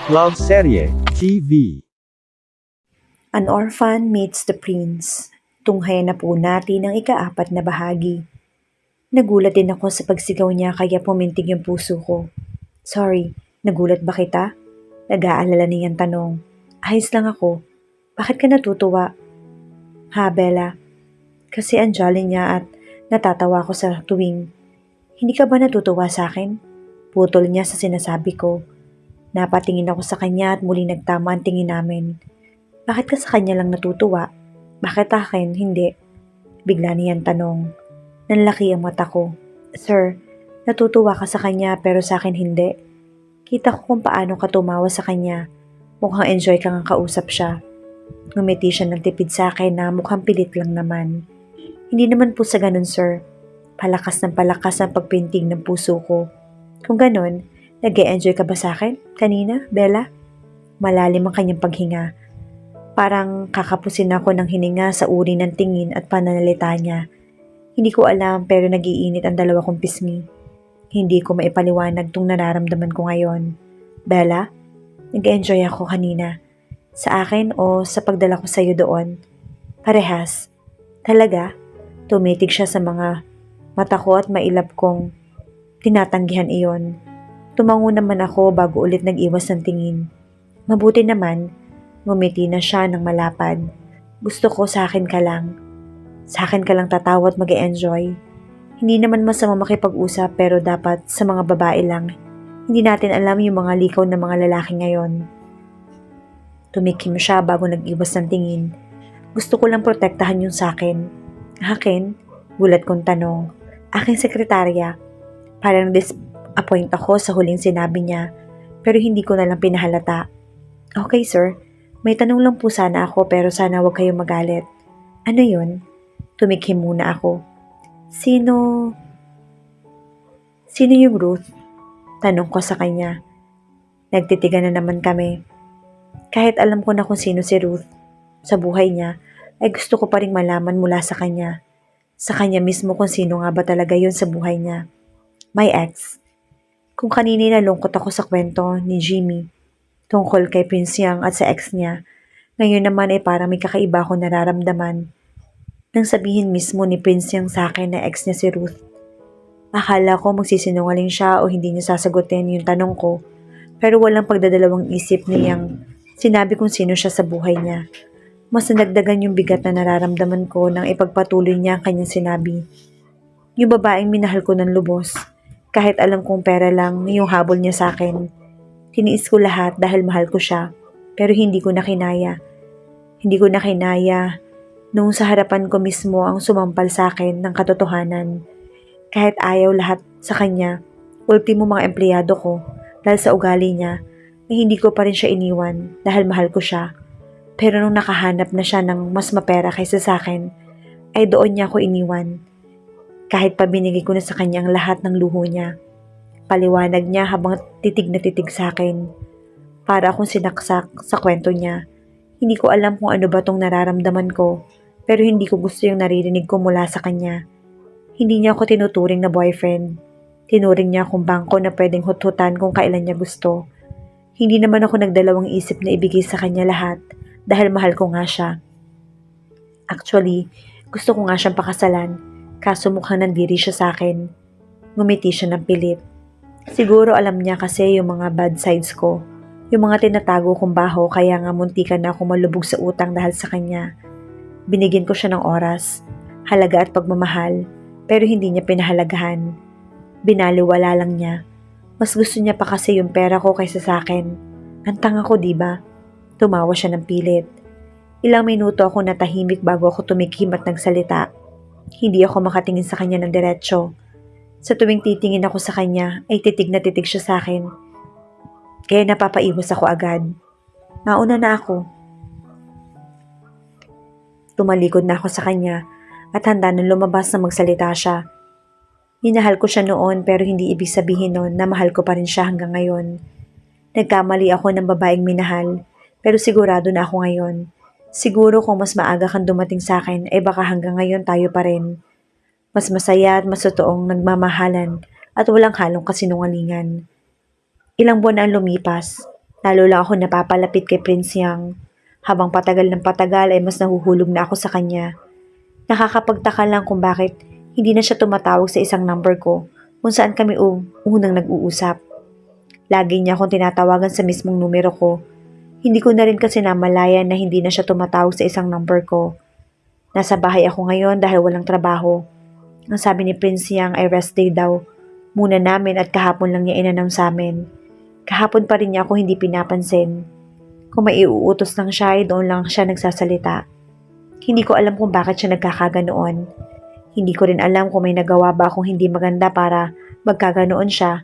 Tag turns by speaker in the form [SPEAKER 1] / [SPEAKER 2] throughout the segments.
[SPEAKER 1] Love Serye TV.
[SPEAKER 2] An Orphan Meets the Prince. Tunghayan na po natin ang ika-4 na bahagi. Nagulat din ako sa pagsigaw niya kaya pumintig yung puso ko. Sorry, nagulat ba kita? Nag-aalala niyang tanong. Ayos lang ako. Bakit ka natutuwa? Ha, Bella? Kasi ang jolly niya at natatawa ko sa tuwing. Hindi ka ba natutuwa sa akin? Putol niya sa sinasabi ko. Napatingin ako sa kanya at muli nagtama ang tingin namin. Bakit ka sa kanya lang natutuwa? Bakit akin hindi? Bigla niyang tanong. Nanlaki ang mata ko. Sir, natutuwa ka sa kanya pero sa akin hindi. Kita ko kung paano ka tumawa sa kanya. Mukhang enjoy kang kausap siya. Ngumiti siya ng tipid sa akin na mukhang pilit lang naman. Hindi naman po sa ganun, sir. Palakas ng palakas ang pagpintig ng puso ko. Kung ganun, nag-e-enjoy ka ba sa akin? Kanina, Bella? Malalim ang kanyang paghinga. Parang kakapusin ako ng hininga sa uri ng tingin at pananalita niya. Hindi ko alam pero nag-iinit ang dalawa kong pisngi. Hindi ko maipaliwanag tong nararamdaman ko ngayon. Bella, nag-enjoy ako kanina. Sa akin o sa pagdala ko sa iyo doon? Parehas. Talaga? Tumitig siya sa mga mata ko at mailap kong tinatanggihan iyon. Tumango naman ako bago ulit nag-iwas ng tingin. Mabuti naman, ngumiti na siya ng malapad. Gusto ko sa akin ka lang. Sa akin ka lang tatawa at mag-e-enjoy. Hindi naman masama makipag-usap pero dapat sa mga babae lang. Hindi natin alam yung mga likaw ng mga lalaki ngayon. Tumikim siya bago nag-iwas ng tingin. Gusto ko lang protektahan yung sa akin. Akin? Gulat kong tanong. Aking sekretarya. Parang disappoint ako sa huling sinabi niya pero hindi ko na lang pinahalata. Okay sir, may tanong lang po sana ako pero sana wag kayong magalit. Ano yun? Tumikim muna ako. Sino yung Ruth? Tanong ko sa kanya. Nagtitigan na naman kami. Kahit alam ko na kung sino si Ruth sa buhay niya, ay gusto ko pa rin malaman mula sa kanya. Sa kanya mismo kung sino nga ba talaga yun sa buhay niya. My ex. Kung kanina nalungkot ako sa kwento ni Jimmy tungkol kay Prince Young at sa ex niya, ngayon naman ay parang may kakaiba akong nararamdaman. Nang sabihin mismo ni Prince Young sa akin na ex niya si Ruth. Akala ko magsisinungaling siya o hindi niya sasagutin yung tanong ko, pero walang pagdadalawang isip niyang sinabi kung sino siya sa buhay niya. Mas nadagdagan yung bigat na nararamdaman ko nang ipagpatuloy niya ang kanyang sinabi. Yung babaeng minahal ko ng lubos, kahit alam kong pera lang yung habol niya sa akin. Tiniis ko lahat dahil mahal ko siya, pero hindi ko na kinaya. Hindi ko na kinaya nung sa harapan ko mismo ang sumampal sa akin ng katotohanan. Kahit ayaw lahat sa kanya, ultimo mga empleyado ko, dahil sa ugali niya, ay hindi ko pa rin siya iniwan dahil mahal ko siya. Pero nung nakahanap na siya ng mas mapera kaysa sa akin, ay doon niya ako iniwan. Kahit pa binigay ko na sa kanya ang lahat ng luho niya. Paliwanag niya habang titig na titig sa akin. Para akong sinaksak sa kwento niya. Hindi ko alam kung ano ba tong nararamdaman ko, pero hindi ko gusto yung naririnig ko mula sa kanya. Hindi niya ako tinuturing na boyfriend. Tinuring niya akong bangko na pwedeng hut-hutan kung kailan niya gusto. Hindi naman ako nagdalawang isip na ibigay sa kanya lahat dahil mahal ko nga siya. Actually, gusto ko nga siyang pakasalan, kaso mukhang nandiri siya sa akin. Ngumiti siya ng pilit. Siguro alam niya kasi yung mga bad sides ko, yung mga tinatago kong baho kaya nga muntikan na ako malubog sa utang dahil sa kanya. Binigyan ko siya ng oras, halaga at pagmamahal, pero hindi niya pinahalagahan. Binaliwala lang niya. Mas gusto niya pa kasi yung pera ko kaysa sa akin. Ang tanga ko, diba? Tumawa siya ng pilit. Ilang minuto ako natahimik bago ako tumikim at nagsalita. Hindi ako makatingin sa kanya ng diretsyo. Sa tuwing titingin ako sa kanya, ay titig na titig siya sa akin. Kaya napapaiwas ako agad. Nauna na ako. Tumalikod na ako sa kanya at handa nang lumabas na magsalita siya. Minahal ko siya noon pero hindi ibig sabihin noon na mahal ko pa rin siya hanggang ngayon. Nagkamali ako ng babaeng minahal pero sigurado na ako ngayon. Siguro kung mas maaga kang dumating sa akin ay baka hanggang ngayon tayo pa rin. Mas masaya at mas totoong nagmamahalan at walang halong kasinungalingan. Ilang buwan na ang lumipas. Lalo lang ako napapalapit kay Prince Yang. Habang patagal ng patagal ay mas nahuhulog na ako sa kanya. Nakakapagtaka lang kung bakit hindi na siya tumatawag sa isang number ko kung saan kami unang nag-uusap. Lagi niya akong tinatawagan sa mismong numero ko. Hindi ko na rin kasi namalayan na hindi na siya tumatawag sa isang number ko. Nasa bahay ako ngayon dahil walang trabaho. Ang sabi ni Prince Yang ay rest day daw. Muna namin at kahapon lang niya in-announce sa amin. Kahapon pa rin niya ako hindi pinapansin. Kung may iuutos lang siya ay doon lang siya nagsasalita. Hindi ko alam kung bakit siya nagkakaganoon. Hindi ko rin alam kung may nagawa ba akong hindi maganda para magkaganoon siya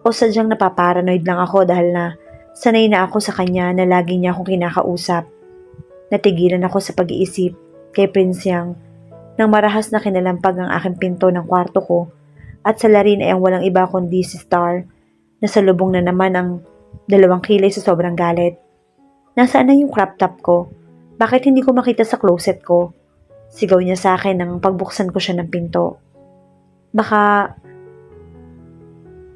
[SPEAKER 2] o sadyang napaparanoid lang ako dahil na sanay na ako sa kanya na lagi niya akong kinakausap. Natigilan ako sa pag-iisip kay Prince Yang nang marahas na kinalampag ang aking pinto ng kwarto ko at sa larin ay ang walang iba kundi si Star na salubong na naman ang 2 kilay sa sobrang galit. Nasaan na yung crop top ko? Bakit hindi ko makita sa closet ko? Sigaw niya sa akin nang pagbuksan ko siya ng pinto. Baka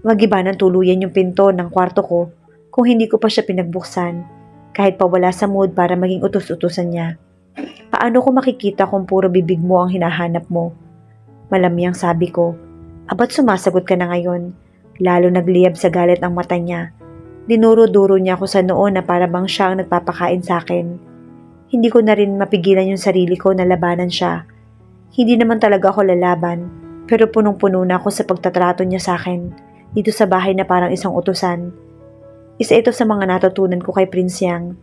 [SPEAKER 2] magiba ng tuluyan yung pinto ng kwarto ko kung hindi ko pa siya pinagbuksan kahit pa wala sa mood para maging utos-utusan niya. Paano ko makikita kung puro bibig mo ang hinahanap mo? Malamyang sabi ko. Abat sumasagot ka na ngayon? Lalo nagliyab sa galit ang mata niya. Dinuro-duro niya ako sa noo na para bang siya ang nagpapakain sa akin. Hindi ko na rin mapigilan yung sarili ko na labanan siya. Hindi naman talaga ako lalaban, pero punong-puno na ako sa pagtatrato niya sa akin dito sa bahay na parang isang utusan. Isa ito sa mga natutunan ko kay Prince Yang.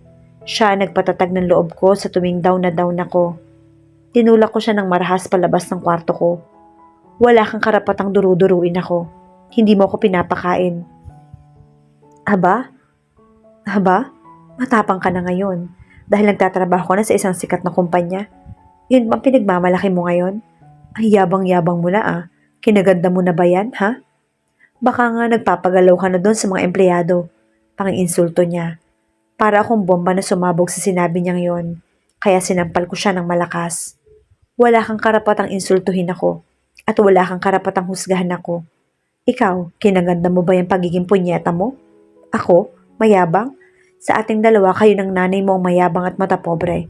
[SPEAKER 2] Siya ang nagpatatag ng loob ko sa tuwing down ako. Tinulak ko siya ng marahas palabas ng kwarto ko. Wala kang karapatang duru-duruin ako. Hindi mo ako pinapakain. Aba? Matapang ka na ngayon dahil nagtatrabaho ka na sa isang sikat na kumpanya. Yun bang pinagmamalaki mo ngayon? Ay yabang-yabang mo na ah. Kinaganda mo na ba yan, ha? Baka nga nagpapagalaw ka na doon sa mga empleyado. Pang-insulto niya. Para akong bomba na sumabog sa sinabi niyang yon. Kaya sinampal ko siya ng malakas. Wala kang karapatang insultuhin ako. At wala kang karapatang husgahan ako. Ikaw, kinaganda mo ba yung pagiging punyeta mo? Ako? Mayabang? Sa ating dalawa, kayo ng nanay mo ang mayabang at matapobre.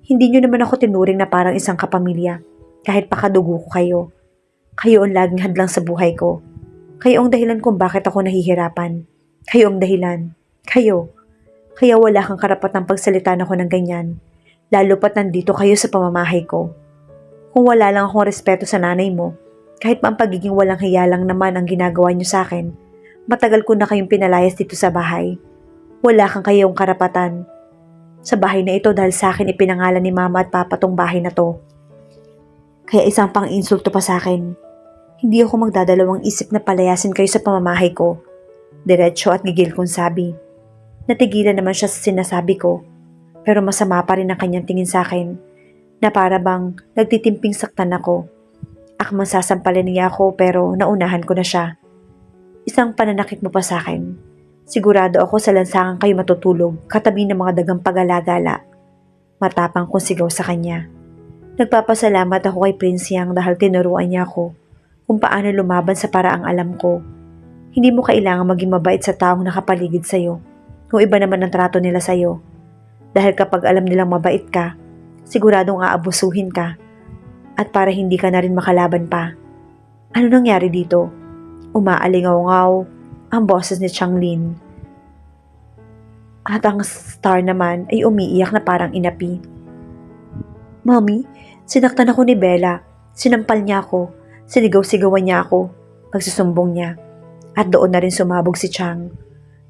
[SPEAKER 2] Hindi niyo naman ako tinuring na parang isang kapamilya. Kahit pakadugo ko kayo. Kayo ang laging hadlang sa buhay ko. Kayo ang dahilan kung bakit ako nahihirapan. Kayo ang dahilan. Kayo. Kaya wala kang karapatang pagsalita ako ng ganyan. Lalo pat nandito kayo sa pamamahay ko. Kung wala lang akong respeto sa nanay mo, kahit pa ang pagiging walang hiya lang naman ang ginagawa niyo sa akin, matagal ko na kayong pinalayas dito sa bahay. Wala kang kayong karapatan. Sa bahay na ito dahil sa akin ipinangalan ni mama at papa tong bahay na to. Kaya isang pang insulto pa sa akin. Hindi ako magdadalawang isip na palayasin kayo sa pamamahay ko. Diretso at gigil kong sabi. Natigilan naman siya sa sinasabi ko. Pero masama pa rin ang kanyang tingin sa akin na para bang nagtitimping saktan ako. Akmang sasampalin niya ako pero naunahan ko na siya. Isang pananakit mo pa sa akin. Sigurado ako sa lansangan kayo matutulog katabi ng mga dagang pag-alagala. Matapang kong sigaw sa kanya. Nagpapasalamat ako kay Prince Yang dahil tinuruan niya ako kung paano lumaban sa paraang alam ko. Hindi mo kailangang maging mabait sa taong nakapaligid sa'yo kung iba naman ang trato nila sa'yo. Dahil kapag alam nilang mabait ka, siguradong aabusuhin ka at para hindi ka na rin makalaban pa. Ano nangyari dito? Umaalingaw-ngaw ang boses ni Changlin. At ang Star naman ay umiiyak na parang inapi. Mommy, sinaktan ako ni Bella. Sinampal niya ako. Sinigaw-sigawan niya ako. Pagsusumbong niya. At doon na rin sumabog si Chang.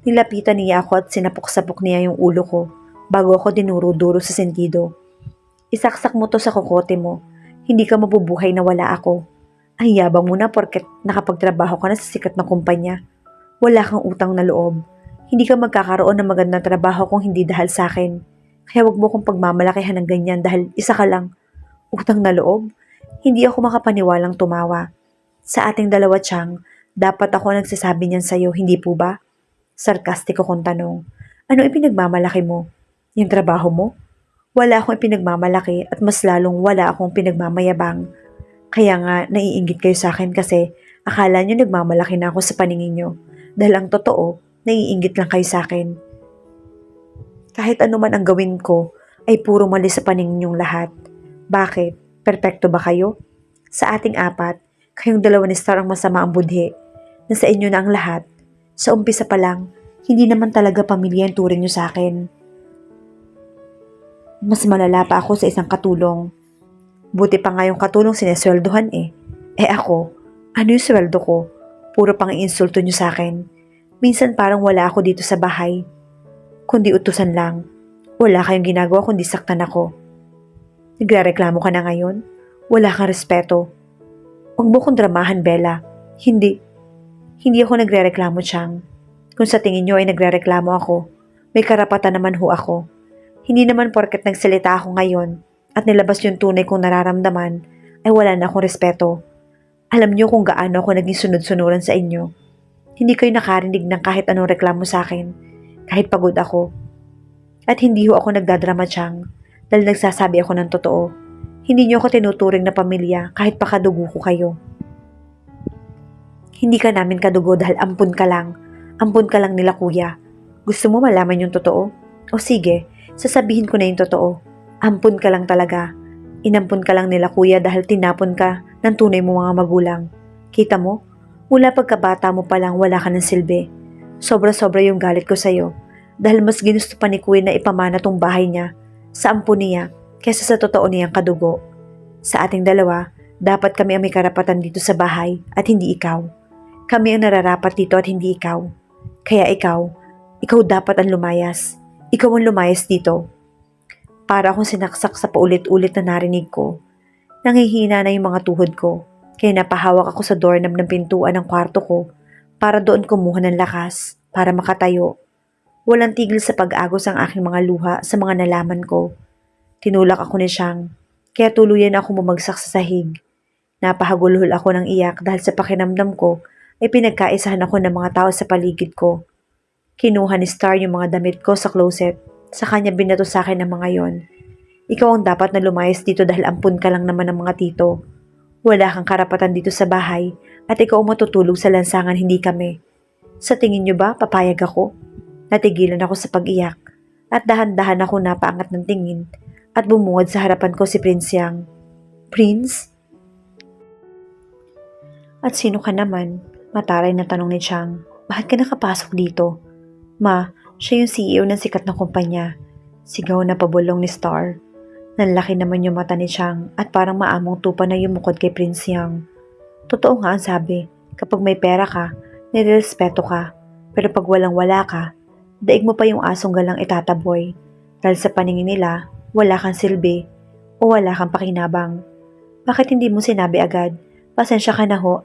[SPEAKER 2] Nilapitan niya ako at sinapok-sapok niya yung ulo ko bago ako dinuro-duro sa sentido. Isaksak mo to sa kokote mo. Hindi ka mabubuhay na wala ako. Ay yabang mo na porket nakapagtrabaho ka na sa sikat na kumpanya. Wala kang utang na loob. Hindi ka magkakaroon ng magandang trabaho kung hindi dahil sa akin. Kaya wag mo kong pagmamalakihan ng ganyan dahil isa ka lang. Utang na loob? Hindi ako makapaniwalang tumawa. Sa ating dalawa, Chang, dapat ako nagsasabi niyan sa'yo, hindi po ba? Sarkastiko kong tanong. Ano ipinagmamalaki mo? Yung trabaho mo? Wala akong ipinagmamalaki at mas lalong wala akong pinagmamayabang. Kaya nga naiinggit kayo sa akin kasi akala nyo nagmamalaki na ako sa paningin nyo. Dahil ang totoo, naiinggit lang kayo sa akin. Kahit ano man ang gawin ko, ay puro mali sa paningin niyong lahat. Bakit? Perpekto ba kayo? Sa ating apat, kayong dalawa ni Star ang masama ang budhi. Nasa inyo na ang lahat. Sa umpisa pa lang, hindi naman talaga pamilya ang turing niyo sa akin. Mas malala pa ako sa isang katulong. Buti pa nga yung katulong sinesweldohan eh. Eh ako, ano yung sweldo ko? Puro pang insulto niyo sa akin. Minsan parang wala ako dito sa bahay. Kundi utusan lang. Wala kayong ginagawa kundi saktan ako. Nagrereklamo ka na ngayon? Wala kang respeto. Huwag mo kong dramahan, Bella. Hindi. Hindi ako nagrereklamo, Chang. Kung sa tingin niyo ay nagrereklamo ako, may karapatan naman ho ako. Hindi naman porket nagsalita ako ngayon at nilabas yung tunay kong nararamdaman ay wala na akong respeto. Alam niyo kung gaano ako naging sunod-sunuran sa inyo. Hindi kayo nakarinig ng kahit anong reklamo sa akin, kahit pagod ako. At hindi ho ako nagdadrama, Chang, dahil nagsasabi ako ng totoo. Hindi niyo ako tinuturing na pamilya kahit pakadugo ko kayo. Hindi ka namin kadugo dahil ampun ka lang. Ampun ka lang nila kuya. Gusto mo malaman yung totoo? O sige, sasabihin ko na yung totoo. Ampun ka lang talaga. Inampun ka lang nila kuya dahil tinapon ka ng tunay mo mga magulang. Kita mo? Mula pagkabata mo pa lang wala ka ng silbi. Sobra-sobra yung galit ko sa'yo. Dahil mas ginusto pa ni kuya na ipamana tong bahay niya sa ampun niya kesa sa totoo niyang kadugo. Sa ating dalawa, dapat kami ang may karapatan dito sa bahay at hindi ikaw. Kami ang nararapat dito at hindi ikaw. Kaya ikaw dapat ang lumayas. Ikaw ang lumayas dito. Para akong sinaksak sa paulit-ulit na narinig ko. Nangihina na yung mga tuhod ko. Kaya napahawak ako sa doorknob ng pintuan ng kwarto ko para doon kumuha ng lakas para makatayo. Walang tigil sa pag-agos ang aking mga luha sa mga nalaman ko. Tinulak ako ni Siyang, kaya tuluyan ako bumagsak sa sahig. Napahagulhol ako ng iyak dahil sa pakinamdam ko ay pinagkaisahan ako ng mga tao sa paligid ko. Kinuha ni Star yung mga damit ko sa closet. Sa kanya binato sa akin ang mga yon. Ikaw ang dapat na lumayas dito dahil ampun ka lang naman ng mga tito. Wala kang karapatan dito sa bahay at ikaw ang matutulog sa lansangan, hindi kami. Sa tingin niyo ba papayag ako? Natigilan ako sa pag-iyak at dahan-dahan ako napaangat ng tingin at bumungad sa harapan ko si Prince Yang. Prince? At sino ka naman? Mataray na tanong ni Chang. Bakit ka nakapasok dito? Ma, siya yung CEO ng sikat na kumpanya. Sigaw na pabulong ni Star. Nanlaki naman yung mata ni Chang at parang maamong tupa na yumukod kay Prince Yang. Totoo nga ang sabi, kapag may pera ka, nirerespeto ka. Pero pag walang-wala ka, daig mo pa yung asong galang itataboy. Dahil sa paningin nila, wala kang silbi o wala kang pakinabang. Bakit hindi mo sinabi agad? Pasensya ka na ho,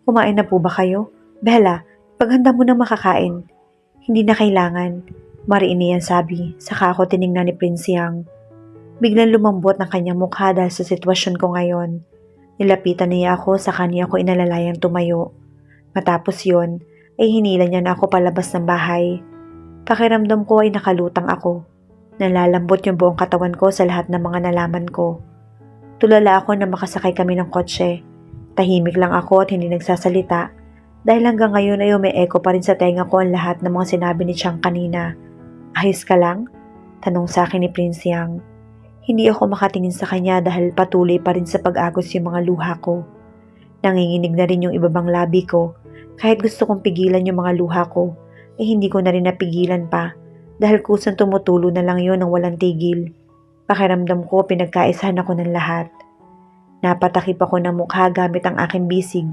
[SPEAKER 2] kumain na po ba kayo? Bella, paghanda mo na makakain. Hindi na kailangan. Mariin niyan sabi, saka ako tiningnan ni Prince Yang. Biglang lumambot ng kanyang mukha dahil sa sitwasyon ko ngayon. Nilapitan niya ako sa kanya ko inalalayang tumayo. Matapos yon, ay hinila niya na ako palabas ng bahay. Pakiramdam ko ay nakalutang ako. Nalalambot yung buong katawan ko sa lahat ng mga nalaman ko. Tulala ako na makasakay kami ng kotse. Tahimik lang ako at hindi nagsasalita dahil hanggang ngayon ay umi-echo pa rin sa tenga ko ang lahat ng mga sinabi ni Chang kanina. Ayos ka lang? Tanong sa akin ni Prince Yang. Hindi ako makatingin sa kanya dahil patuloy pa rin sa pag-agos yung mga luha ko. Nanginginig na rin yung ibabang labi ko. Kahit gusto kong pigilan yung mga luha ko, hindi ko na rin napigilan pa dahil kusang tumutulo na lang yon ng walang tigil. Pakiramdam ko pinagkaisahan ako ng lahat. Napatakip ako ng mukha gamit ang aking bisig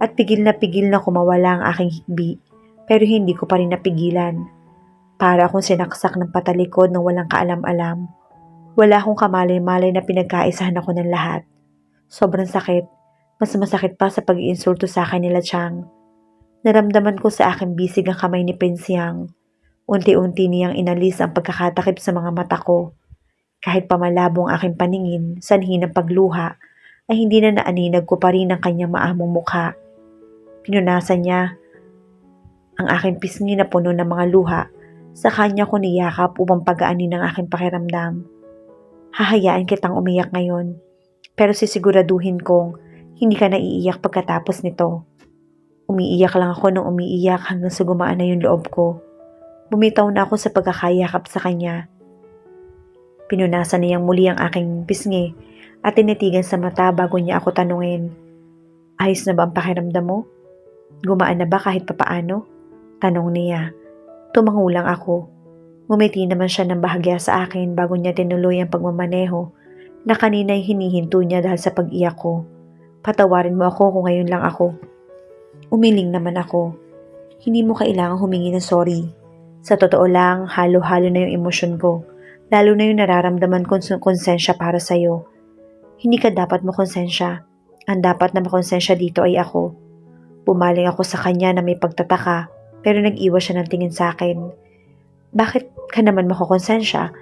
[SPEAKER 2] at pigil na kumawala ang aking hikbi pero hindi ko pa rin napigilan. Para akong sinaksak ng patalikod ng walang kaalam-alam. Wala akong kamalay-malay na pinagkaisahan ako ng lahat. Sobrang sakit. Mas masakit pa sa pag-iinsulto sa akin nila Chang. Naramdaman ko sa aking bisig ang kamay ni Prince Yang. Unti-unti niyang inalis ang pagkakatakip sa mga mata ko. Kahit pamalabo ang aking paningin, sanhi ng pagluha, ay hindi na naaninag ko pa rin ang kanyang maamong mukha. Pinunasan niya ang aking pisngi na puno ng mga luha. Sa kanya ko niyakap upang pagaanin ang aking pakiramdam. Hahayaan kitang umiyak ngayon, pero sisiguraduhin kong hindi ka naiiyak pagkatapos nito. Umiiyak lang ako nung umiiyak hanggang sa gumaan na yung loob ko. Bumitaw na ako sa pagkakayakap sa kanya. Pinunasan niyang muli ang aking pisngi at tinitigan sa mata bago niya ako tanungin. Ayos na ba ang pakiramdam mo? Gumaan na ba kahit papaano? Tanong niya. Tumangulang ako. Ngumiti naman siya ng bahagya sa akin bago niya tinuloy ang pagmamaneho na kanina'y hinihinto niya dahil sa pag-iyak ko. Patawarin mo ako kung ngayon lang ako. Umiling naman ako. Hindi mo kailangang humingi ng sorry. Sa totoo lang, halo-halo na yung emosyon ko. Lalo na yung nararamdaman kong konsensya para sa'yo. Hindi ka dapat makonsensya. Ang dapat na makonsensya dito ay ako. Pumaling ako sa kanya na may pagtataka pero nag-iwas siya ng tingin sa akin. Bakit ka naman makokonsensya?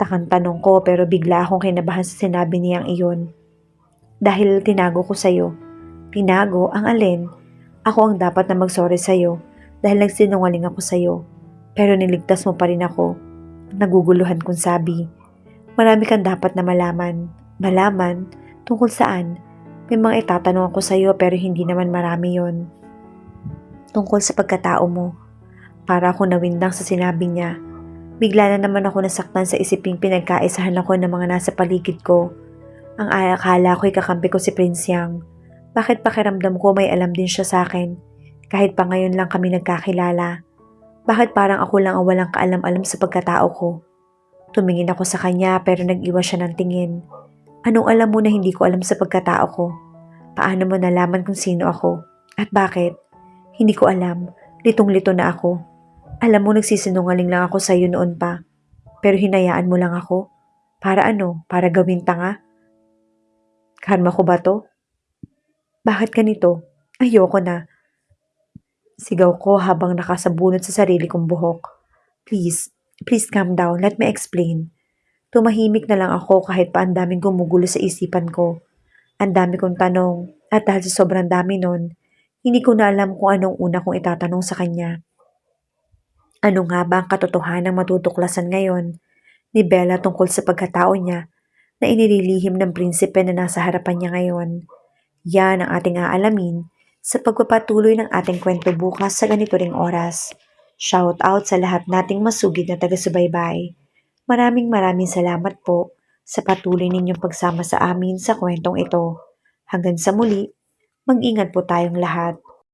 [SPEAKER 2] Takang tanong ko pero bigla akong kinabahan sa sinabi niyang iyon. Dahil tinago ko sa'yo. Tinago ang alin? Ako ang dapat na mag-sorry sa'yo dahil nagsinungaling ako sa'yo. Pero niligtas mo pa rin ako. Naguguluhan kong sabi. Marami kang dapat na malaman. Malaman? Tungkol saan? May mga itatanong ako sa'yo pero hindi naman marami yon. Tungkol sa pagkatao mo. Para ako nawindang sa sinabi niya. Bigla na naman ako nasaktan sa isiping pinagkaisahan ako ng mga nasa paligid ko. Ang akala ko'y kakampi ko si Prince Yang. Bakit pakiramdam ko may alam din siya sa akin? Kahit pa ngayon lang kami nagkakilala. Bakit parang ako lang ang walang kaalam-alam sa pagkatao ko? Tumingin ako sa kanya pero nag-iwas siya ng tingin. Anong alam mo na hindi ko alam sa pagkatao ko? Paano mo nalaman kung sino ako? At bakit? Hindi ko alam. Litong-lito na ako. Alam mo nagsisinungaling lang ako sa iyo noon pa. Pero hinayaan mo lang ako. Para ano? Para gawin tanga? Karma ko ba to? Bakit ganito? Ayoko na. Sigaw ko habang nakasabunot sa sarili kong buhok. Please calm down. Let me explain. Tumahimik na lang ako kahit pa ang daming gumugulo sa isipan ko. Ang dami kong tanong at dahil sa sobrang dami nun, hindi ko na alam kung anong una kong itatanong sa kanya. Ano nga ba ang katotohanang matutuklasan ngayon ni Bella tungkol sa pagkatao niya na inililihim ng prinsipe na nasa harapan niya ngayon? Yan ang ating aalamin sa pagpapatuloy ng ating kwento bukas sa ganito ring oras. Shout out sa lahat nating masugid na taga-subaybay. Maraming salamat po sa patuloy ninyong pagsama sa amin sa kwentong ito. Hanggang sa muli, mag-ingat po tayong lahat.